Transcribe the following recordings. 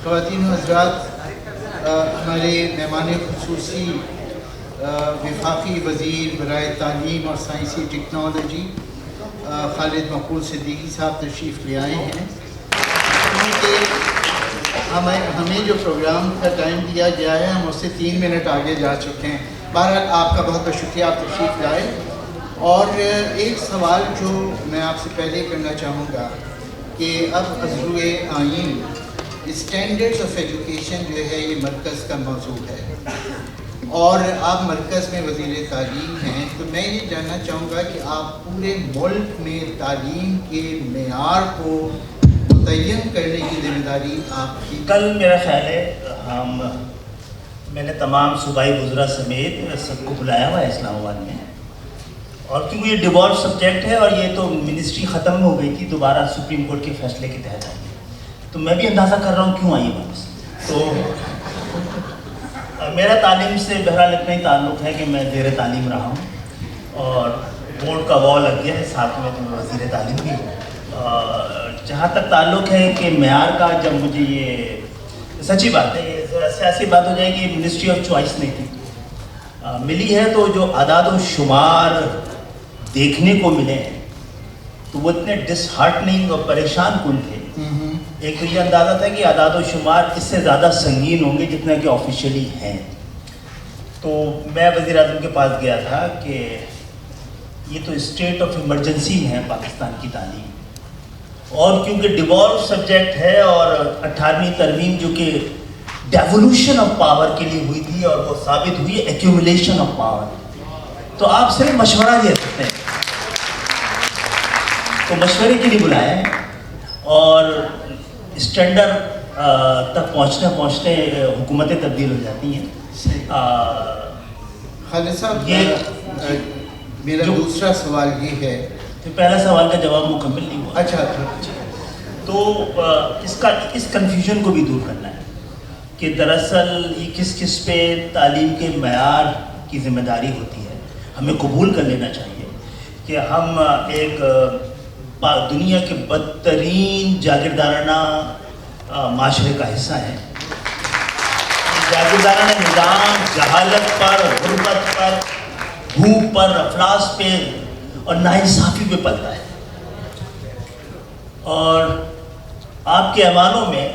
خواتین و حضرات، ہمارے مہمان خصوصی وفاقی وزیر برائے تعلیم اور سائنسی ٹیکنالوجی خالد مقبول صدیقی صاحب تشریف لے آئے ہیں. ہمیں جو پروگرام کا ٹائم دیا گیا ہے ہم اس سے 3 منٹ آگے جا چکے ہیں. بہرحال آپ کا بہت بہت شکریہ، آپ تشریف لائے. اور ایک سوال جو میں آپ سے پہلے کرنا چاہوں گا کہ اب عضو آئین اسٹینڈرڈز آف ایجوکیشن جو ہے یہ مرکز کا موضوع ہے اور آپ مرکز میں وزیر تعلیم ہیں، تو میں یہ جاننا چاہوں گا کہ آپ پورے ملک میں تعلیم کے معیار کو متعین کرنے کی ذمہ داری آپ کی. کل میرا خیال ہے میں نے تمام صوبائی وزراء سمیت سب کو بلایا ہوا ہے اسلام آباد میں، اور کیونکہ یہ ڈیوالو سبجیکٹ ہے اور یہ تو منسٹری ختم ہو گئی تھی، دوبارہ سپریم کورٹ کے فیصلے کے تحت آئی ہے، تو میں بھی اندازہ کر رہا ہوں کیوں آئی ہے واپس. تو میرا تعلیم سے بہرحال اتنا ہی تعلق ہے کہ میں زیر تعلیم رہا ہوں اور بورڈ کا وال لگ گیا ہے، ساتھ میں تو وزیر تعلیم بھی. جہاں تک تعلق ہے کہ معیار کا، جب مجھے یہ سچی بات ہے، یہ ذرا سیاسی بات ہو جائے گی، منسٹری آف چوائس نہیں تھی، ملی ہے تو جو اعداد و شمار دیکھنے کو ملے ہیں تو وہ اتنے ڈس ہارٹننگ اور پریشان کن تھے. ایک تو یہ اندازہ تھا کہ اعداد و شمار اس سے زیادہ سنگین ہوں گے جتنا کہ آفیشیلی ہیں. تو میں وزیر اعظم کے پاس گیا تھا کہ یہ تو اسٹیٹ آف ایمرجنسی میں ہے پاکستان کی تعلیم، اور کیونکہ ڈیوالو سبجیکٹ ہے اور 18ویں ترمیم جو کہ ڈیولوشن آف پاور کے لیے ہوئی تھی اور وہ ثابت ہوئی ایکیومولیشن آف پاور، تو آپ صرف مشورہ دے سکتے ہیں. تو مشورے کے لیے بلایا ہے اور اسٹینڈرڈ تک پہنچتے حکومتیں تبدیل ہو جاتی ہیں. خالد صاحب، میرا دوسرا سوال یہ ہے، پہلا سوال کا جواب مکمل نہیں ہوا. اچھا، تو اس کنفیوژن کو بھی دور کرنا ہے کہ دراصل یہ کس پہ تعلیم کے معیار کی ذمہ داری ہوتی ہے. ہمیں قبول کر لینا چاہیے کہ ہم ایک دنیا کے بدترین جاگیردارانہ معاشرے کا حصہ ہیں. جاگیردارانہ نظام جہالت پر، غربت پر، بھوک پر، افلاس پہ اور ناانصافی پہ پلتا ہے. اور آپ کے ایوانوں میں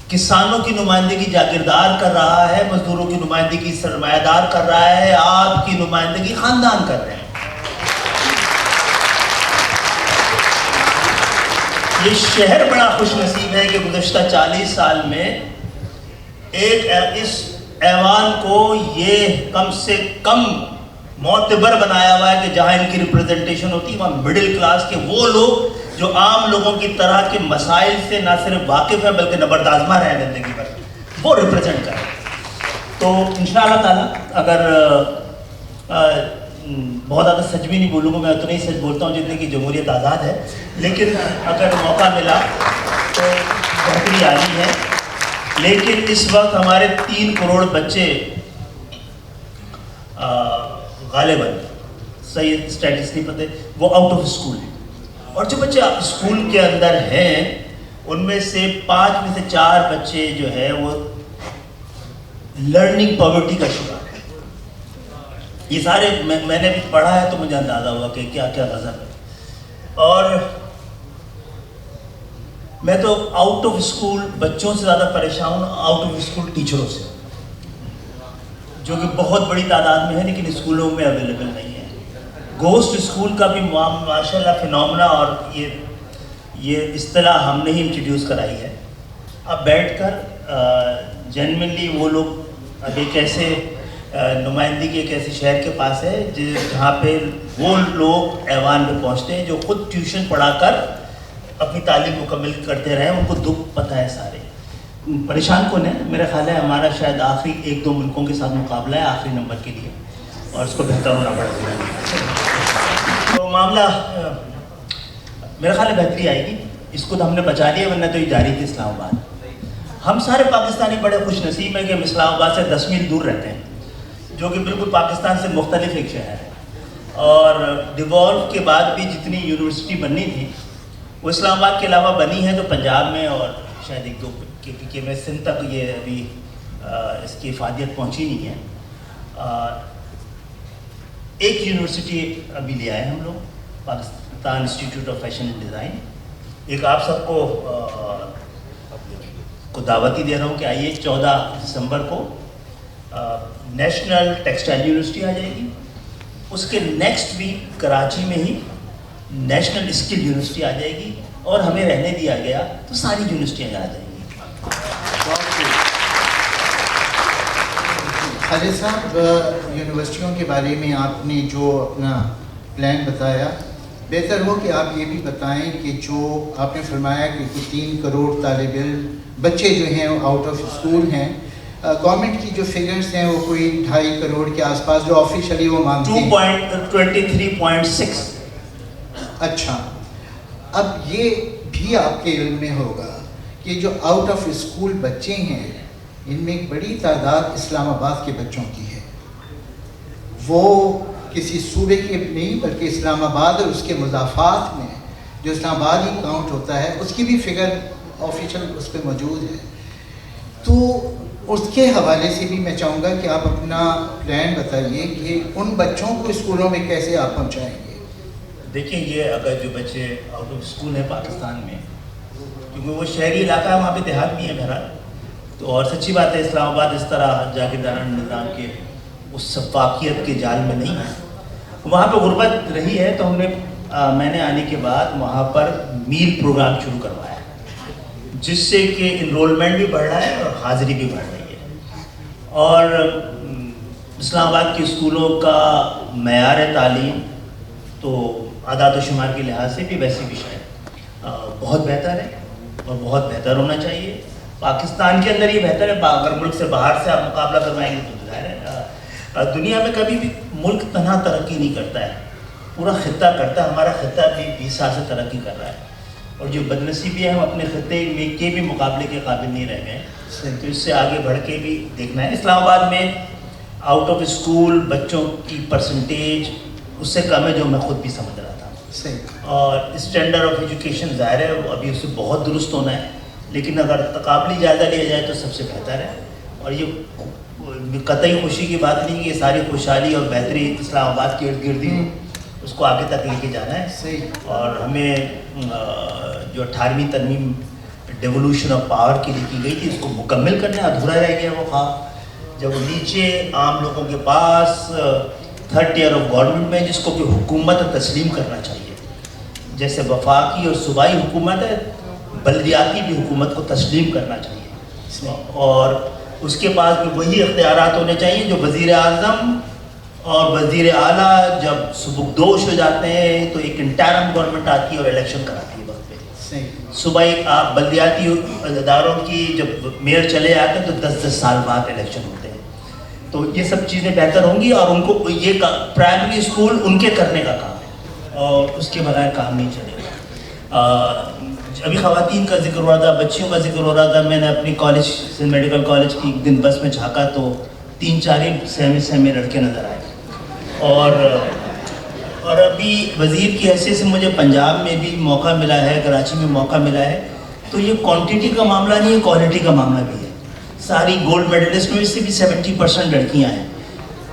کسانوں کی نمائندگی جاگیردار کر رہا ہے، مزدوروں کی نمائندگی سرمایہ دار کر رہا ہے، آپ کی نمائندگی خاندان کر رہے ہیں. یہ شہر بڑا خوش نصیب ہے کہ گزشتہ 40 سال میں اس ایوان کو یہ کم سے کم معتبر بنایا ہوا ہے کہ جہاں ان کی ریپریزنٹیشن ہوتی ہے وہاں مڈل کلاس کے وہ لوگ جو عام لوگوں کی طرح کے مسائل سے نہ صرف واقف ہے بلکہ نبردآزما رہے ہیں زندگی پر، وہ ریپریزنٹ کریں. تو انشاءاللہ تعالیٰ اگر بہت زیادہ سچ بھی نہیں بولوں گا، میں اتنا ہی سچ بولتا ہوں جتنے کی جمہوریت آزاد ہے، لیکن اگر موقع ملا تو بہتری عالی ہے. لیکن اس وقت ہمارے 3 کروڑ بچے غالباً صحیح اسٹیٹس نہیں پتہ، وہ آؤٹ آف اسکول ہیں. اور جو بچے اسکول کے اندر ہیں ان میں سے 5 میں سے 4 بچے جو ہے وہ لرننگ پاورٹی کا شکار ہے. یہ سارے میں نے پڑھا ہے تو مجھے اندازہ ہوا کہ کیا کیا غضب ہے. اور میں تو آؤٹ آف اسکول بچوں سے زیادہ پریشان ہوں آؤٹ آف اسکول ٹیچروں سے، جو کہ بہت بڑی تعداد میں ہے لیکن اسکولوں میں اویلیبل نہیں ہے. گوسٹ اسکول کا بھی ماشاء اللہ فینومنا، اور یہ اصطلاح ہم نے ہی انٹروڈیوس کرائی ہے. اب بیٹھ کر جنرلی وہ لوگ اب ایک ایسے نمائندگی ایک ایسے شہر کے پاس ہے جہاں پہ وہ لوگ ایوان پہ پہنچتے ہیں جو خود ٹیوشن پڑھا کر اپنی تعلیم مکمل کرتے رہے، ان کو دکھ پتہ ہے سارے. پریشان کون ہے؟ میرا خیال ہے ہمارا شاید آخری 1-2 ملکوں کے ساتھ مقابلہ ہے آخری نمبر کے لیے، اور اس کو بہتر ہونا پڑے گا. تو معاملہ میرا خیال ہے بہتری آئے گی. اس کو تو ہم نے بچا لیا، ورنہ تو یہ جاری تھی اسلام آباد. ہم سارے پاکستانی بڑے خوش نصیب ہیں کہ ہم اسلام آباد سے 10 میل دور رہتے ہیں، جو کہ بالکل پاکستان سے مختلف ایک شہر ہے. اور ڈیوالو کے بعد بھی جتنی یونیورسٹی بننی تھی وہ اسلام آباد کے علاوہ بنی ہے تو پنجاب میں اور شاید ایک دو کہ میں سندھ تک یہ ابھی اس کی افادیت پہنچی نہیں ہے. ایک یونیورسٹی ابھی لے آئے ہم لوگ, Pakistan institute of fashion and design. ایک آپ سب کو دعوت ہی دے رہا ہوں کہ آئیے 14 دسمبر کو نیشنل ٹیکسٹائل یونیورسٹی آ جائے گی. اس کے نیکسٹ ویک کراچی میں ہی نیشنل اسکل یونیورسٹی آ جائے گی, اور ہمیں رہنے دیا گیا تو ساری یونیورسٹیاں آ جائیں گی. خالد صاحب, یونیورسٹیوں کے بارے میں آپ نے جو اپنا پلان بتایا, بہتر ہو کہ آپ یہ بھی بتائیں کہ جو آپ نے فرمایا کہ 3 کروڑ طالب علم بچے جو ہیں وہ آؤٹ آف اسکول ہیں. گورنمنٹ کی جو فگرز ہیں وہ کوئی 2.5 کروڑ کے آس پاس جو آفیشلی وہ مانتے ہیں 23.6. اچھا, اب یہ بھی آپ کے علم میں ہوگا کہ جو آؤٹ آف اسکول بچے ہیں ان میں ایک بڑی تعداد اسلام آباد کے بچوں کی ہے. وہ کسی صوبے کے نہیں بلکہ اسلام آباد اور اس کے مضافات میں جو اسلام آباد ہی کاؤنٹ ہوتا ہے اس کی بھی فگر آفیشل اس پہ موجود ہے. تو اس کے حوالے سے بھی میں چاہوں گا کہ آپ اپنا پلان بتائیے کہ ان بچوں کو اسکولوں میں کیسے آپ پہنچائیں گے. دیکھیں, یہ اگر جو بچے آؤٹ آف اسکول ہیں پاکستان میں, کیونکہ وہ شہری علاقہ ہے, وہاں پہ دیہات بھی ہے بہرحال, تو اور سچی بات ہے اسلام آباد اس طرح جاگیردارانہ نظام کے اس سفاکیت کے جال میں نہیں ہے. وہاں پہ غربت رہی ہے, تو میں نے آنے کے بعد وہاں پر میل پروگرام شروع کروایا, جس سے کہ انرولمنٹ بھی بڑھ رہا ہے اور حاضری بھی بڑھ رہی ہے. اور اسلام آباد کے اسکولوں کا معیار تعلیم تو اعداد و شمار کے لحاظ سے بھی ویسے بھی شاید بہت بہتر ہے اور بہت بہتر ہونا چاہیے. پاکستان کے اندر ہی بہتر ہے, اگر ملک سے باہر سے آپ مقابلہ کروائیں گے تو ظاہر ہے. دنیا میں کبھی بھی ملک تنہا ترقی نہیں کرتا ہے, پورا خطہ کرتا ہے. ہمارا خطہ بھی 20 سال سے ترقی کر رہا ہے, اور جو بدنصیبی ہے ہم اپنے خطے میں کے بھی مقابلے کے قابل نہیں رہ گئے, تو اس سے آگے بڑھ کے بھی دیکھنا ہے. اسلام آباد میں آؤٹ آف اسکول بچوں کی پرسنٹیج اس سے کم ہے جو میں خود بھی سمجھ رہا تھا. اور اسٹینڈرڈ آف ایجوکیشن ظاہر ہے وہ ابھی اس سے بہت درست ہونا ہے, لیکن اگر تقابلی جائزہ لیا جائے تو سب سے بہتر ہے. اور یہ قطعی خوشی کی بات نہیں کہ یہ ساری خوشحالی اور بہتری اسلام آباد کے ارد گرد ہی اس کو آگے تک لے کے جانا ہے. اور ہمیں جو 18ویں ترمیم ڈیولوشن آف پاور کے لیے کی گئی تھی اس کو مکمل کرنا ہے. ادھورا رہ گیا وہ خواب, جب نیچے عام لوگوں کے پاس 3rd tier آف گورنمنٹ میں جس کو کہ حکومت تسلیم کرنا چاہیے, جیسے وفاقی اور صوبائی حکومت ہے, بلدیاتی بھی حکومت کو تسلیم کرنا چاہیے. اور اس کے پاس بھی وہی اختیارات ہونے چاہیے جو وزیر اعظم اور وزیر اعلیٰ جب سبکدوش ہو جاتے ہیں تو ایک انٹرم گورنمنٹ آتی ہے اور الیکشن کراتی ہے وقت پہ. صوبائی بلدیاتی اداروں کی جب میئر چلے جاتے ہیں تو 10 سال بعد الیکشن ہوتے ہیں. تو یہ سب چیزیں بہتر ہوں گی, اور ان کو یہ پرائمری اسکول ان کے کرنے کا کام ہے, اور اس کے بغیر کام نہیں چلے گا. ابھی خواتین کا ذکر ہو رہا تھا, بچیوں کا ذکر ہو رہا تھا. میں نے اپنی کالج سے میڈیکل کالج کی ایک دن بس میں جھانکا تو 3-4 سہمے لڑکے نظر آئے. اور ابھی وزیر کی حیثیت سے مجھے پنجاب میں بھی موقع ملا ہے, کراچی میں موقع ملا ہے. تو یہ کوانٹٹی کا معاملہ نہیں ہے, کوالٹی کا معاملہ بھی ہے. ساری گولڈ میڈلسٹ میں سے بھی 70% لڑکیاں ہیں.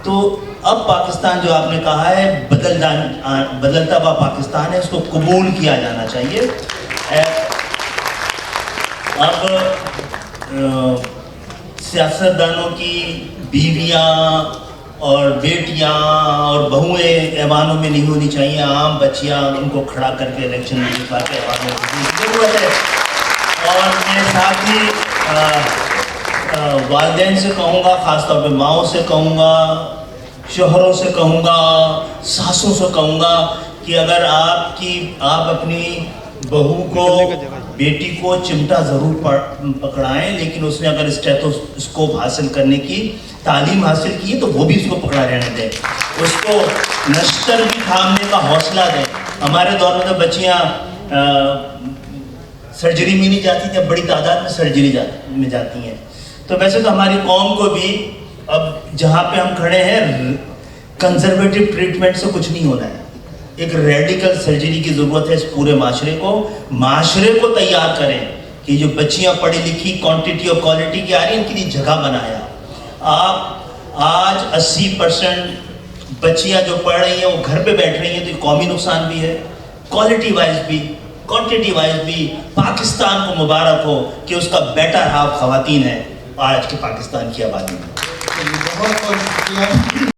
تو اب پاکستان جو آپ نے کہا ہے بدلتا ہوا پاکستان ہے, اس کو قبول کیا جانا چاہیے. اب سیاستدانوں کی بیویاں اور بیٹیاں اور بہویں ایوانوں میں نہیں ہونی چاہیے. عام بچیاں ان کو کھڑا کر کے الیکشن میں دکھا کے ایوانوں کی ضرورت ہے. اور میں ساتھ ہی والدین سے کہوں گا, خاص طور پہ ماؤں سے کہوں گا, شوہروں سے کہوں گا, ساسوں سے کہوں گا کہ اگر آپ اپنی بہو کو بیٹی کو چمٹا ضرور پکڑائیں, لیکن اس نے اگر اسٹیتھوسکوپ حاصل کرنے کی تعلیم حاصل کی ہے تو وہ بھی اس کو پکڑا رہنے دیں, اس کو نشتر بھی تھامنے کا حوصلہ دیں. ہمارے دور میں تو بچیاں سرجری میں نہیں جاتی تھیں, بڑی تعداد میں سرجری میں جاتی ہیں. تو ویسے تو ہماری قوم کو بھی اب جہاں پہ ہم کھڑے ہیں کنزرویٹو ٹریٹمنٹ سے کچھ نہیں ہونا ہے, ایک ریڈیکل سرجری کی ضرورت ہے. اس پورے معاشرے کو تیار کریں کہ جو بچیاں پڑھی لکھی کوانٹٹی اور کوالٹی کی آ رہی ہیں ان کے لیے جگہ بنایا. آپ آج 80% بچیاں جو پڑھ رہی ہیں وہ گھر پہ بیٹھ رہی ہیں تو یہ قومی نقصان بھی ہے, کوالٹی وائز بھی کوانٹٹی وائز بھی. پاکستان کو مبارک ہو کہ اس کا بیٹر ہاف خواتین ہے آج کے پاکستان کی آبادی میں. بہت بہت شکریہ.